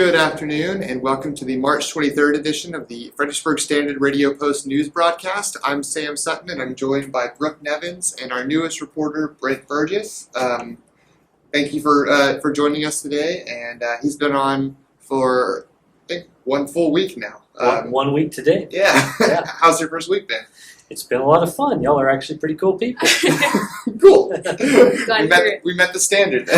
Good afternoon and welcome to the March 23rd edition of the Fredericksburg Standard Radio Post News Broadcast. I'm Sam Sutton and I'm joined by Brooke Nevins and our newest reporter, Brent Burgess. Thank you for joining us today, and he's been on for, I think, one full week now. One week today. Yeah. How's your first week been? It's been a lot of fun. Y'all are actually pretty cool people. Cool. we met the standard.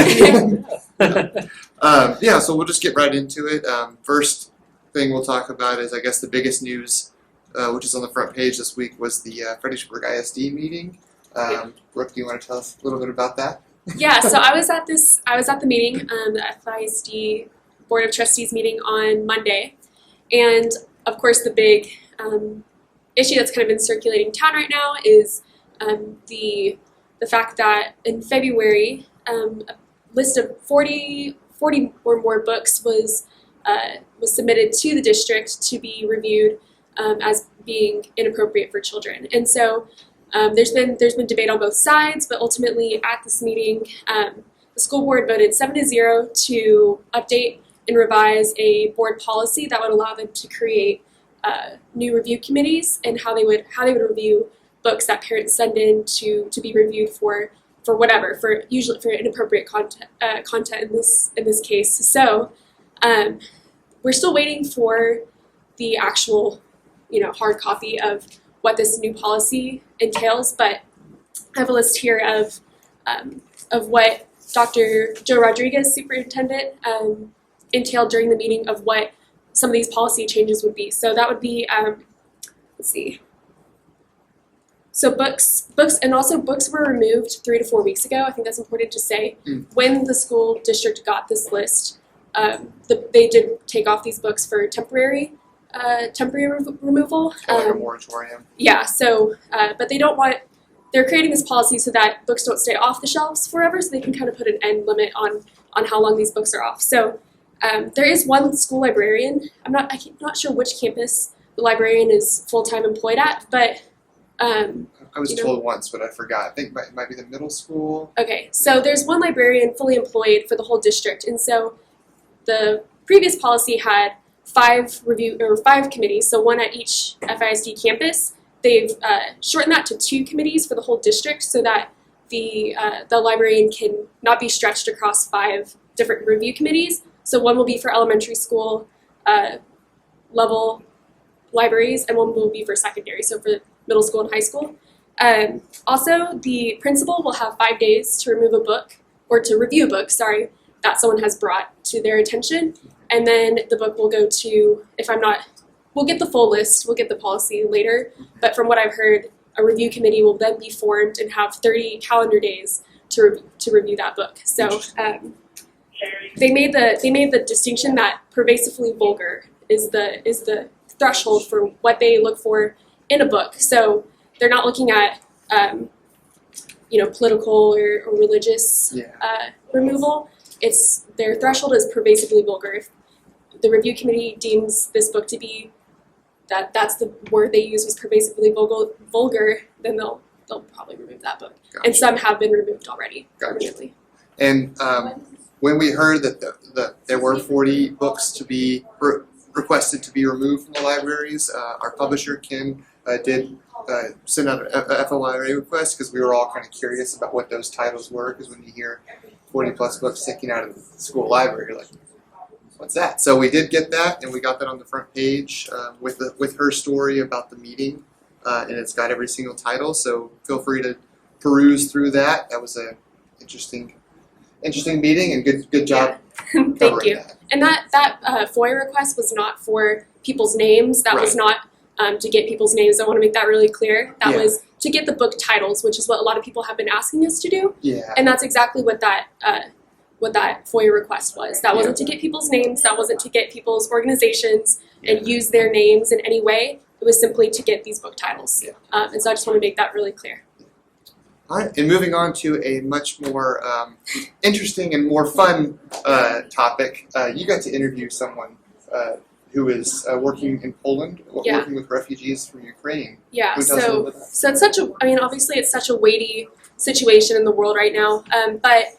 So we'll just get right into it. First thing we'll talk about is, I guess, the biggest news, which is on the front page this week, was the Fredericksburg ISD meeting. Brooke, do you want to tell us a little bit about that? Yeah, so I was at the meeting, the FISD Board of Trustees meeting on Monday, and of course the big issue that's kind of been circulating town right now is the fact that in February a list of 40 or more books was submitted to the district to be reviewed as being inappropriate for children, and so there's been debate on both sides, but ultimately at this meeting the school board voted 7-0 to update and revise a board policy that would allow them to create new review committees and how they would review books that parents send in to be reviewed for usually for inappropriate content in this case. So we're still waiting for the actual hard copy of what this new policy entails, but I have a list here of what Dr. Joe Rodriguez, superintendent, entailed during the meeting of what some of these policy changes would be. So that would be, let's see. So books were removed 3 to 4 weeks ago. I think that's important to say. When the school district got this list, they did take off these books for temporary removal. Like a moratorium. Yeah. So, but they're creating this policy so that books don't stay off the shelves forever, so they can kind of put an end limit on how long these books are off. So. There is one school librarian. I'm not sure which campus the librarian is full-time employed at, but I was told once, but I forgot. I think it might be the middle school. Okay, so there's one librarian fully employed for the whole district, and so the previous policy had 5 committees, so one at each FISD campus. They've shortened that to 2 committees for the whole district, so that the librarian can not be stretched across 5 different review committees. So one will be for elementary school level libraries, and one will be for secondary, so for middle school and high school. Also, the principal will have 5 days to remove a book, or to review a book, that someone has brought to their attention. And then the book will go to, we'll get the full list, we'll get the policy later, but from what I've heard, a review committee will then be formed and have 30 calendar days to review that book. So they made the distinction that pervasively vulgar is the threshold for what they look for in a book. So they're not looking at political or religious removal. It's their threshold is pervasively vulgar. If the review committee deems this book to be that's the word they use was pervasively vulgar, then they'll probably remove that book. Gotcha. And some have been removed already permanently. And when we heard that there were 40 books to be requested to be removed from the libraries, our publisher, Kim, did send out a FOIA request because we were all kind of curious about what those titles were, because when you hear 40 plus books taken out of the school library, you're like, what's that? So we did get that, and we got that on the front page with her story about the meeting, and it's got every single title, so feel free to peruse through that. That was an interesting meeting, and good job. Yeah. Thank you. That. And that FOIA request was not for people's names. That was not to get people's names. I want to make that really clear. That was to get the book titles, which is what a lot of people have been asking us to do. Yeah. And that's exactly what that FOIA request was. That wasn't to get people's names. That wasn't to get people's organizations and use their names in any way. It was simply to get these book titles. Yeah. And so I just want to make that really clear. All right, and moving on to a much more interesting and more fun topic, you got to interview someone who is working in Poland, working with refugees from Ukraine. Yeah, so it's such a, obviously it's such a weighty situation in the world right now, but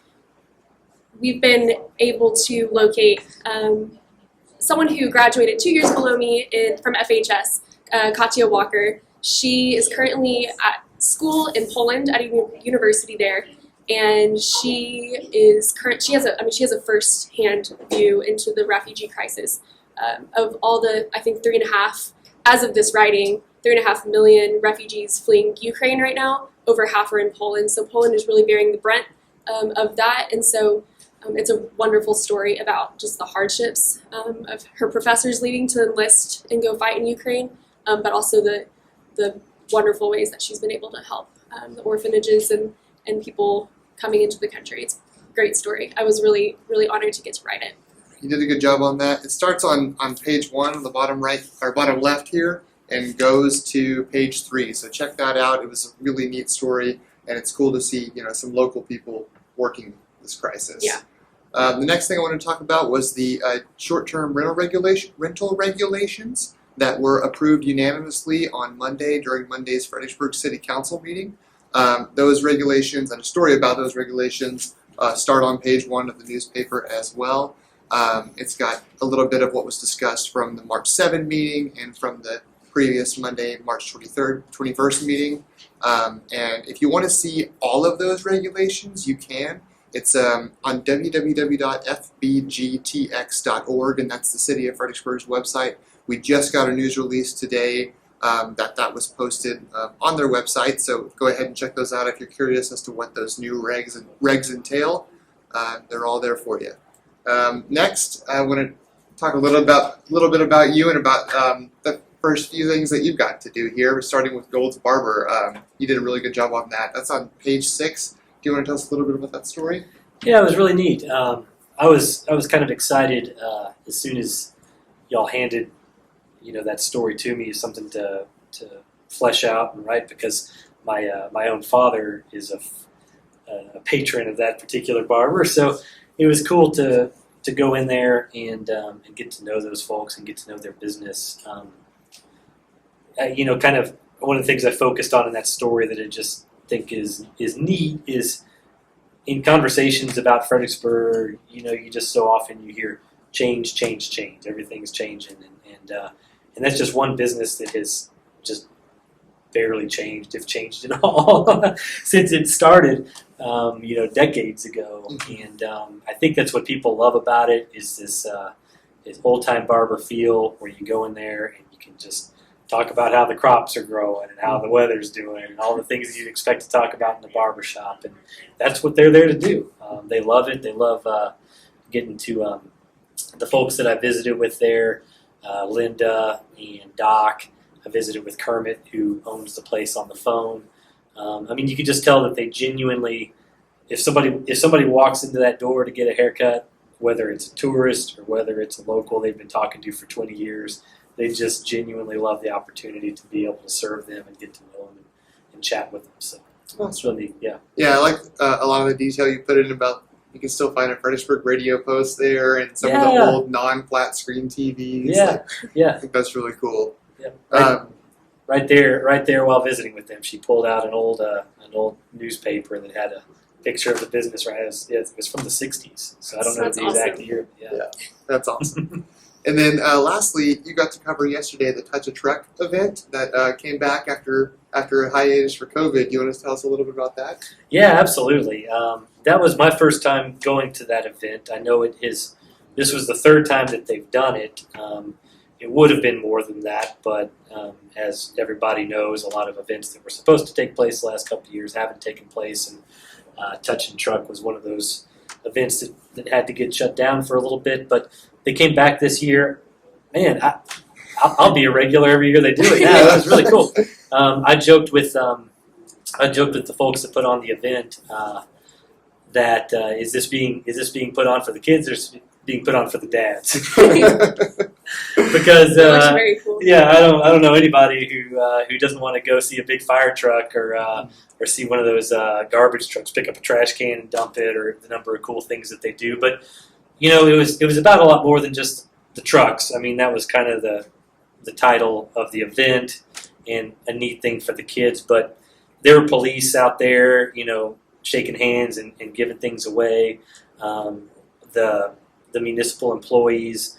we've been able to locate someone who graduated 2 years below me from FHS, Katya Walker. She is currently at school in Poland at a university there, and she has a first-hand view into the refugee crisis. Of all the, I think, 3.5, as of this writing, 3.5 million refugees fleeing Ukraine right now. Over half are in Poland, so Poland is really bearing the brunt of that, and so it's a wonderful story about just the hardships of her professors leaving to enlist and go fight in Ukraine, but also the wonderful ways that she's been able to help the orphanages and people coming into the country. It's a great story. I was really, really honored to get to write it. You did a good job on that. It starts on page 1 on the bottom right or bottom left here and goes to page 3. So check that out. It was a really neat story, and it's cool to see some local people working this crisis. Yeah. The next thing I wanted to talk about was the short-term rental regulations that were approved unanimously on Monday during Monday's Fredericksburg City Council meeting. Those regulations and a story about those regulations start on page 1 of the newspaper as well. It's got a little bit of what was discussed from the March 7 meeting and from the previous Monday, March 21st meeting. And if you want to see all of those regulations, you can. It's on www.fbgtx.org, and that's the City of Fredericksburg's website. We just got a news release today that was posted on their website, so go ahead and check those out if you're curious as to what those new regs entail. They're all there for you. Next, I want to talk a little bit about you and about the first few things that you've got to do here, starting with Gold's Barber. You did a really good job on that. That's on page 6. Do you want to tell us a little bit about that story? Yeah, it was really neat. I was kind of excited as soon as y'all handed that story to me, something to flesh out and write, because my own father is a patron of that particular barber, so it was cool to go in there and get to know those folks and get to know their business. Kind of one of the things I focused on in that story that I just think is neat is in conversations about Fredericksburg, you just so often you hear change. Everything's changing, and that's just one business that has just barely changed, if changed at all, since it started, decades ago. And I think that's what people love about it is this old-time barber feel where you go in there and you can just talk about how the crops are growing and how the weather's doing and all the things that you'd expect to talk about in the barber shop. And that's what they're there to do. They love it. They love getting to the folks that I visited with there, Linda and Doc. I visited with Kermit, who owns the place, on the phone. You could just tell that they genuinely, if somebody walks into that door to get a haircut, whether it's a tourist or whether it's a local they've been talking to for 20 years, they just genuinely love the opportunity to be able to serve them and get to know them and chat with them. So it's really neat, yeah. Yeah, I like a lot of the detail you put in about you can still find a Fredericksburg radio post there and some of the old non-flat screen TVs. Yeah. I think that's really cool. Yeah. Right there while visiting with them, she pulled out an old newspaper that had a picture of the business. Right, it was from the '60s, so I don't know the exact year. Yeah, that's awesome. And then lastly, you got to cover yesterday the Touch a Truck event that came back after a hiatus for COVID. Do you want to tell us a little bit about that? Yeah, absolutely. That was my first time going to that event. I know this was the third time that they've done it. It would have been more than that, but as everybody knows, a lot of events that were supposed to take place the last couple of years haven't taken place, and Touch and Truck was one of those events that had to get shut down for a little bit, but they came back this year. Man, I'll be a regular every year they do it. Yeah, that was really cool. I joked with the folks that put on the event that is this being put on for the kids or is it being put on for the dads? Because very cool. Yeah, I don't know anybody who doesn't want to go see a big fire truck or see one of those garbage trucks pick up a trash can and dump it, or the number of cool things that they do. But it was about a lot more than just the trucks. I mean, that was kind of the title of the event and a neat thing for the kids. But there were police out there, shaking hands and giving things away. The municipal employees,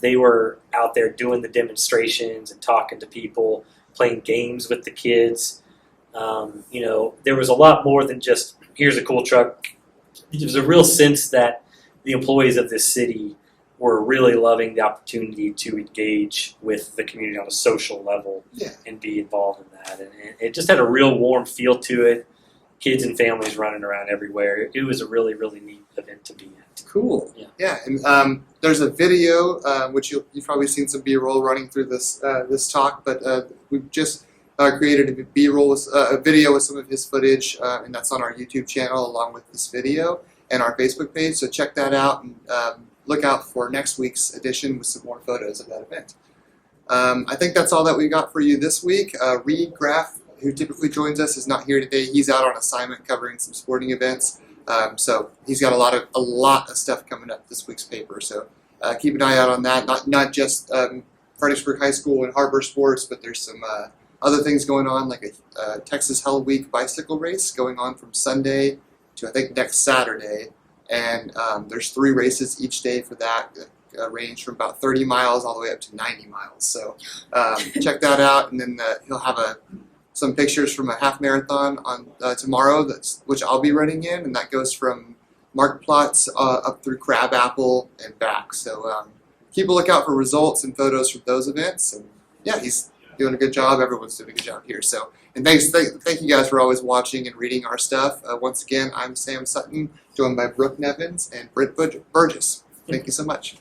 They were out there doing the demonstrations and talking to people, playing games with the kids. There was a lot more than just, here's a cool truck. There was a real sense that the employees of this city were really loving the opportunity to engage with the community on a social level and be involved in that. And it just had a real warm feel to it. Kids and families running around everywhere. It was a really, really neat event to be at. Cool. Yeah, and there's a video which you've probably seen some B-roll running through this talk, but we've just created a B-roll with a video with some of his footage, and that's on our YouTube channel along with this video and our Facebook page. So check that out and look out for next week's edition with some more photos of that event. I think that's all that we got for you this week. Reed Graff, who typically joins us, is not here today. He's out on assignment covering some sporting events. So he's got a lot of stuff coming up this week's paper. So keep an eye out on that. Not just Fredericksburg High School and Harbor sports, but there's some other things going on, like a Texas Hell Week bicycle race going on from Sunday to I think next Saturday. And there's 3 races each day for that. Range from about 30 miles all the way up to 90 miles. So check that out, and then he'll have some pictures from a half marathon on tomorrow, which I'll be running in, and that goes from Marktplatz up through Crabapple and back. So keep a lookout for results and photos from those events. And yeah, he's doing a good job. Everyone's doing a good job here. So, and thank you guys for always watching and reading our stuff. Once again, I'm Sam Sutton, joined by Brooke Nevins and Britt Burgess. Thank you so much.